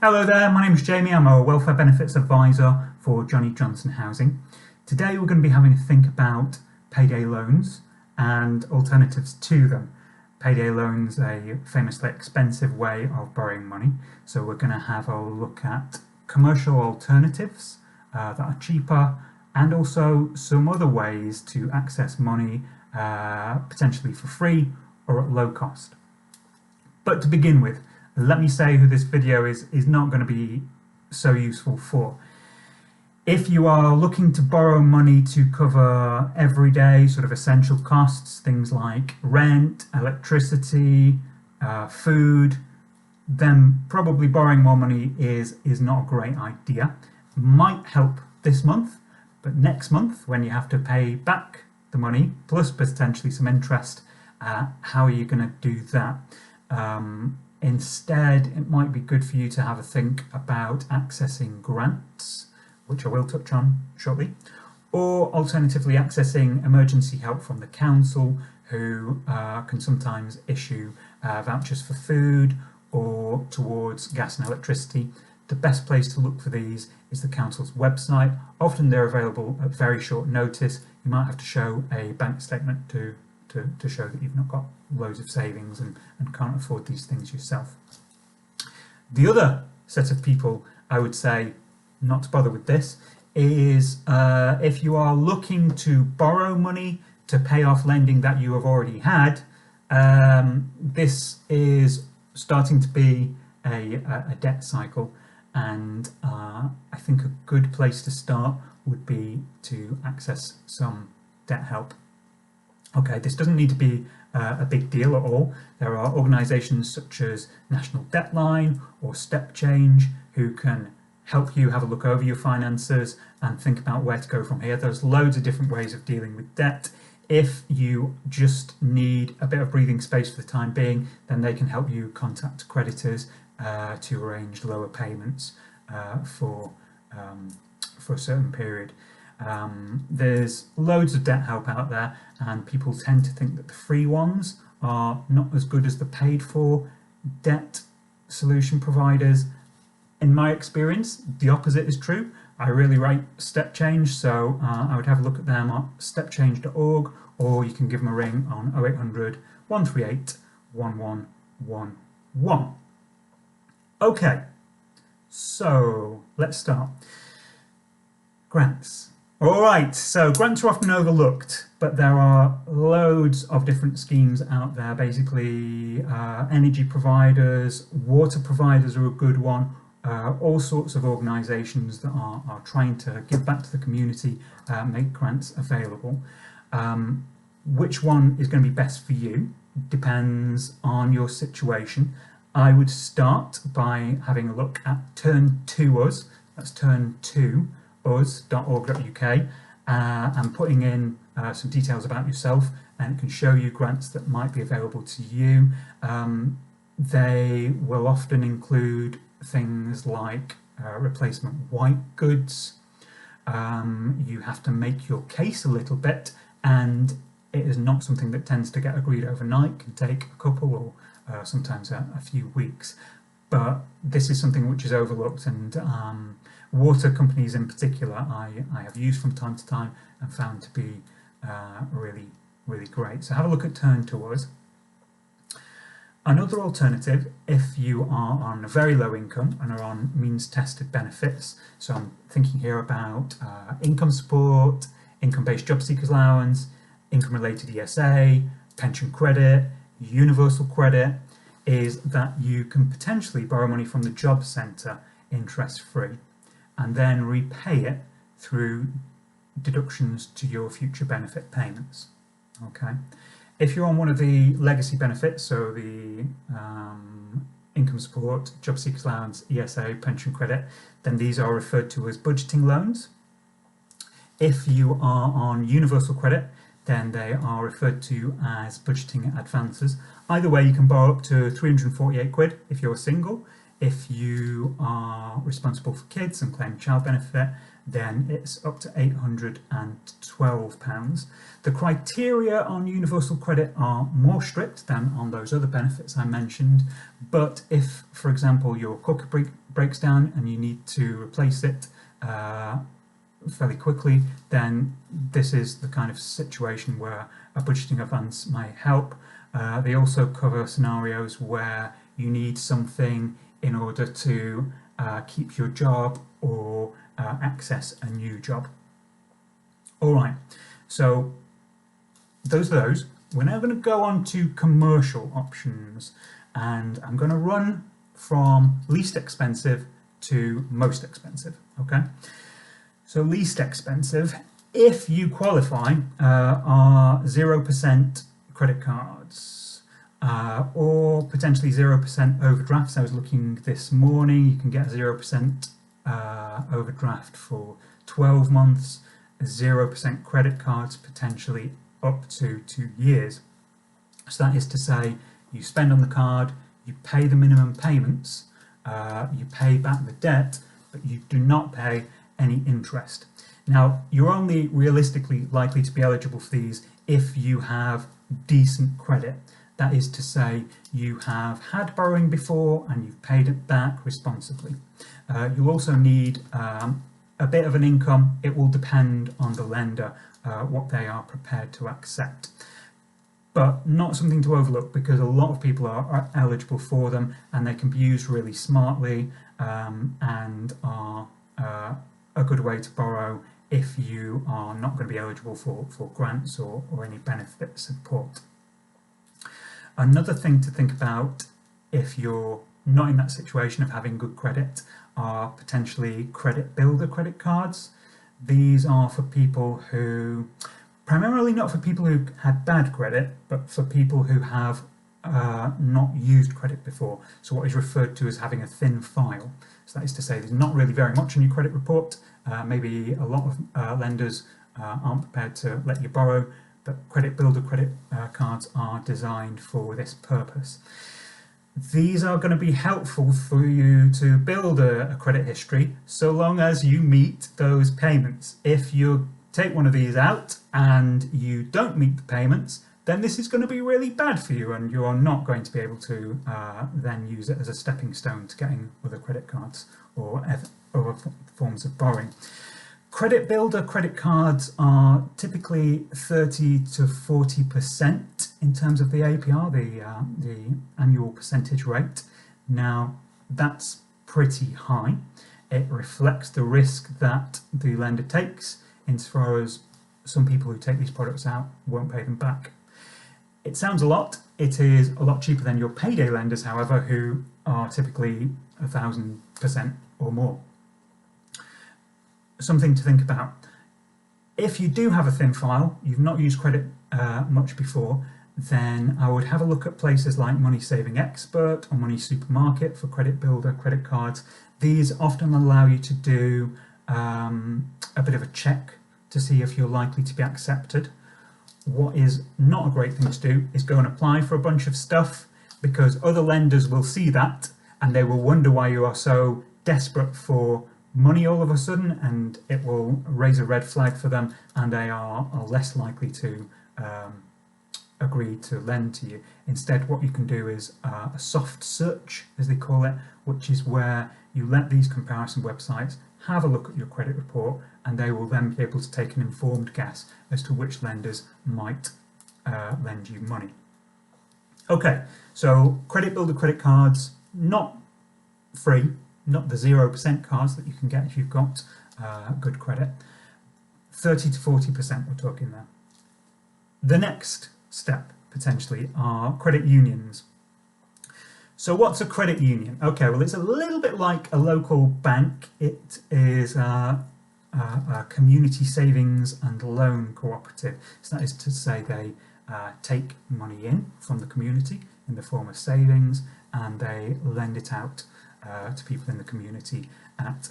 Hello there, my name is Jamie. I'm a welfare benefits advisor for Johnny Johnson Housing. Today we're going to be having a think about payday loans and alternatives to them. Payday loans, a famously expensive way of borrowing money, so we're going to have a look at commercial alternatives that are cheaper and also some other ways to access money potentially for free or at low cost. But to begin with, let me say who this video is not going to be so useful for. If you are looking to borrow money to cover everyday sort of essential costs, things like rent, electricity, food, then probably borrowing more money is not a great idea. Might help this month, but next month when you have to pay back the money, plus potentially some interest, how are you going to do that? Instead, it might be good for you to have a think about accessing grants, which I will touch on shortly, or alternatively accessing emergency help from the council, who can sometimes issue vouchers for food or towards gas and electricity. The best place to look for these is the council's website. Often they're available at very short notice. You might have to show a bank statement to show that you've not got loads of savings and can't afford these things yourself. The other set of people I would say not to bother with this is if you are looking to borrow money to pay off lending that you have already had. This is starting to be a debt cycle, and I think a good place to start would be to access some debt help. Okay, this doesn't need to be a big deal at all. There are organisations such as National Debtline or Step Change who can help you have a look over your finances and think about where to go from here. There's loads of different ways of dealing with debt. If you just need a bit of breathing space for the time being, then they can help you contact creditors to arrange lower payments for a certain period. There's loads of debt help out there, and people tend to think that the free ones are not as good as the paid for debt solution providers. In my experience, the opposite is true. I really rate Step Change, so I would have a look at them at stepchange.org, or you can give them a ring on 0800 138 1111. Okay, so let's start. Grants. All right, so grants are often overlooked, but there are loads of different schemes out there. Basically, energy providers, water providers are a good one. All sorts of organisations that are trying to give back to the community, make grants available. Which one is going to be best for you depends on your situation. I would start by having a look at Turn to Us. That's turn2us.org.uk, and putting in some details about yourself, and it can show you grants that might be available to you. They will often include things like replacement white goods. You have to make your case a little bit, and it is not something that tends to get agreed overnight. It can take a couple or sometimes a few weeks, but this is something which is overlooked, and water companies in particular I have used from time to time and found to be really great. So have a look at Turn to Us. Another alternative, if you are on a very low income and are on means tested benefits, so I'm thinking here about income support, income-based job seekers allowance, income related ESA, pension credit, universal credit, is that you can potentially borrow money from the job centre interest free and then repay it through deductions to your future benefit payments. Okay. If you're on one of the legacy benefits, so the income support, job seekers allowance, ESA, pension credit, then these are referred to as budgeting loans. If you are on universal credit, then they are referred to as budgeting advances. Either way, you can borrow up to 348 quid if you're single. If you are responsible for kids and claim child benefit, then it's up to £812. The criteria on universal credit are more strict than on those other benefits I mentioned, but if, for example, your cooker breaks down and you need to replace it fairly quickly, then this is the kind of situation where a budgeting advance might help. They also cover scenarios where you need something in order to keep your job or access a new job. All right, so those are those. We're now going to go on to commercial options, and I'm going to run from least expensive to most expensive, okay? So least expensive, if you qualify, are 0% credit cards or potentially 0% overdrafts. I was looking this morning, you can get 0% overdraft for 12 months, 0% credit cards potentially up to 2 years. So that is to say, you spend on the card, you pay the minimum payments, you pay back the debt, but you do not pay any interest. Now, you're only realistically likely to be eligible for these if you have decent credit. That is to say, you have had borrowing before and you've paid it back responsibly. You also need a bit of an income. It will depend on the lender, what they are prepared to accept. But not something to overlook, because a lot of people are eligible for them, and they can be used really smartly and are a good way to borrow if you are not going to be eligible for grants or any benefit support. Another thing to think about if you're not in that situation of having good credit are potentially credit builder credit cards. These are for people who, primarily not for people who had bad credit, but for people who have not used credit before. So what is referred to as having a thin file. So that is to say, there's not really very much on your credit report. Maybe a lot of lenders aren't prepared to let you borrow, but credit builder credit cards are designed for this purpose. These are going to be helpful for you to build a credit history, so long as you meet those payments. If you take one of these out and you don't meet the payments, then this is going to be really bad for you, and you're not going to be able to then use it as a stepping stone to getting other credit cards or other forms of borrowing. Credit builder credit cards are typically 30 to 40% in terms of the APR, the annual percentage rate. Now, that's pretty high. It reflects the risk that the lender takes, insofar as some people who take these products out won't pay them back. It sounds a lot. It is a lot cheaper than your payday lenders, however, who are typically 1,000% or more. Something to think about. If you do have a thin file, you've not used credit much before, then I would have a look at places like Money Saving Expert or Money Supermarket for credit builder credit cards. These often allow you to do a bit of a check to see if you're likely to be accepted. What is not a great thing to do is go and apply for a bunch of stuff, because other lenders will see that and they will wonder why you are so desperate for money all of a sudden, and it will raise a red flag for them, and they are less likely to agree to lend to you. Instead, what you can do is a soft search, as they call it, which is where you let these comparison websites have a look at your credit report, and they will then be able to take an informed guess as to which lenders might lend you money. Okay, so credit builder credit cards, not free, not the 0% cards that you can get if you've got good credit. 30 to 40% we're talking there. The next step, potentially, are credit unions. So what's a credit union? Okay, well, it's a little bit like a local bank. It is a community savings and loan cooperative. So that is to say, they take money in from the community in the form of savings, and they lend it out to people in the community at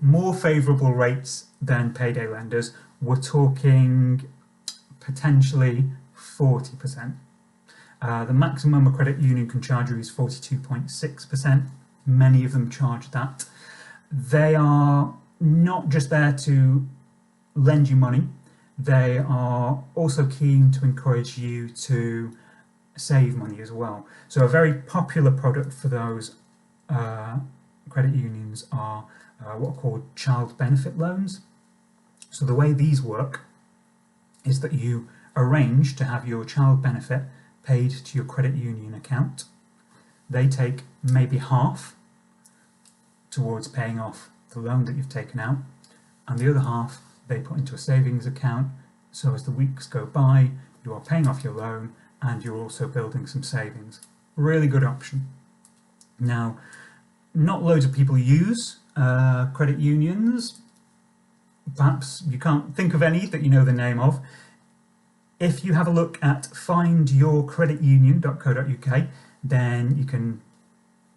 more favourable rates than payday lenders. We're talking potentially 40%. The maximum a credit union can charge you is 42.6%. Many of them charge that. They are not just there to lend you money, they are also keen to encourage you to save money as well. So a very popular product for those credit unions are what are called child benefit loans. So the way these work is that you arrange to have your child benefit paid to your credit union account. They take maybe half towards paying off the loan that you've taken out, and the other half they put into a savings account, so as the weeks go by you are paying off your loan and you're also building some savings. Really good option. Now, not loads of people use credit unions. Perhaps you can't think of any that you know the name of. If you have a look at findyourcreditunion.co.uk, then you can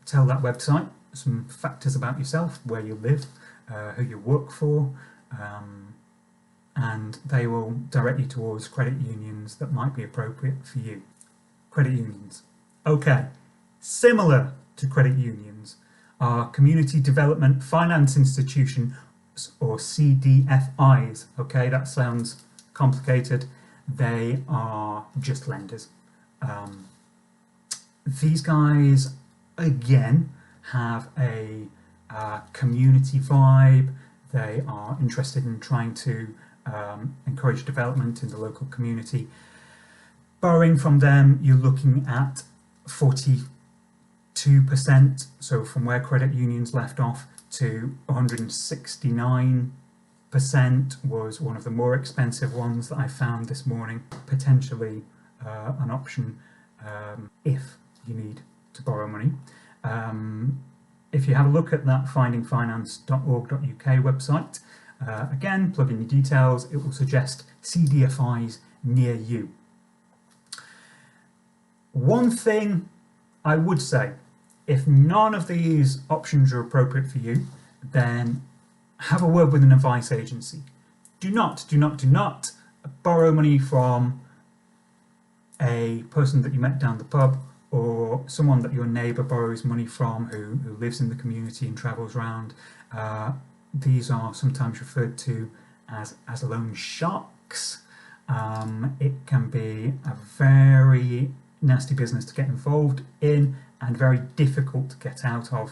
tell that website some factors about yourself, where you live, who you work for, and they will direct you towards credit unions that might be appropriate for you. Credit unions. Okay, similar to credit unions are Community Development Finance Institution, or CDFIs. Okay, that sounds complicated. They are just lenders. These guys, again, have a community vibe. They are interested in trying to encourage development in the local community. Borrowing from them, you're looking at 42%, so from where credit unions left off, to 169% was one of the more expensive ones that I found this morning. Potentially an option if you need to borrow money. If you have a look at that findingfinance.org.uk website, again, plug in your details, it will suggest CDFIs near you. One thing I would say, if none of these options are appropriate for you, then have a word with an advice agency. Do not borrow money from a person that you met down the pub, or someone that your neighbour borrows money from who lives in the community and travels around. These are sometimes referred to as loan sharks. It can be a very nasty business to get involved in and very difficult to get out of.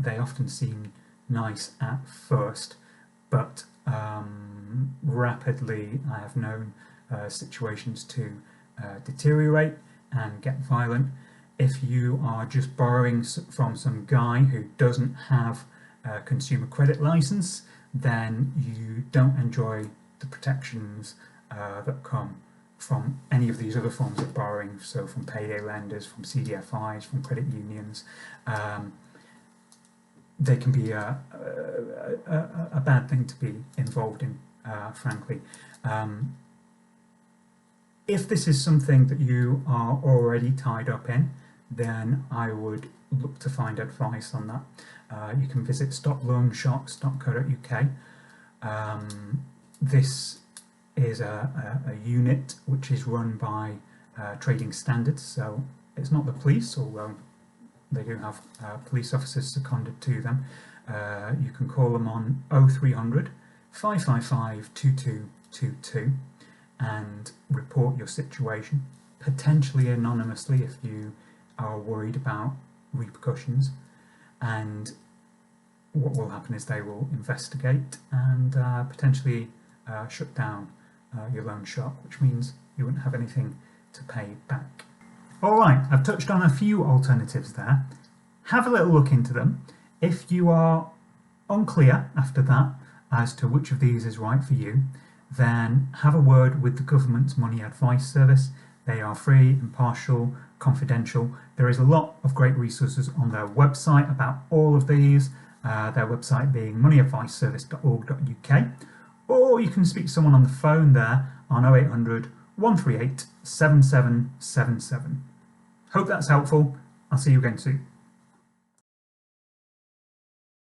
They often seem nice at first, but rapidly I have known situations to deteriorate and get violent. If you are just borrowing from some guy who doesn't have a consumer credit license, then you don't enjoy the protections that come from any of these other forms of borrowing, so from payday lenders, from CDFIs, from credit unions. They can be a bad thing to be involved in, frankly. If this is something that you are already tied up in, then I would look to find advice on that. You can visit stoploansharks.co.uk. This is a unit which is run by Trading Standards, so it's not the police, although they do have police officers seconded to them. You can call them on 0300 555 2222 and report your situation, potentially anonymously if you are worried about repercussions, and what will happen is they will investigate and potentially shut down your loan shark, which means you wouldn't have anything to pay back. Alright, I've touched on a few alternatives there. Have a little look into them. If you are unclear after that as to which of these is right for you, then have a word with the government's money advice service. They are free, impartial, confidential. There is a lot of great resources on their website about all of these, their website being moneyadviceservice.org.uk, or you can speak to someone on the phone there on 0800 138 7777. Hope that's helpful. I'll see you again soon.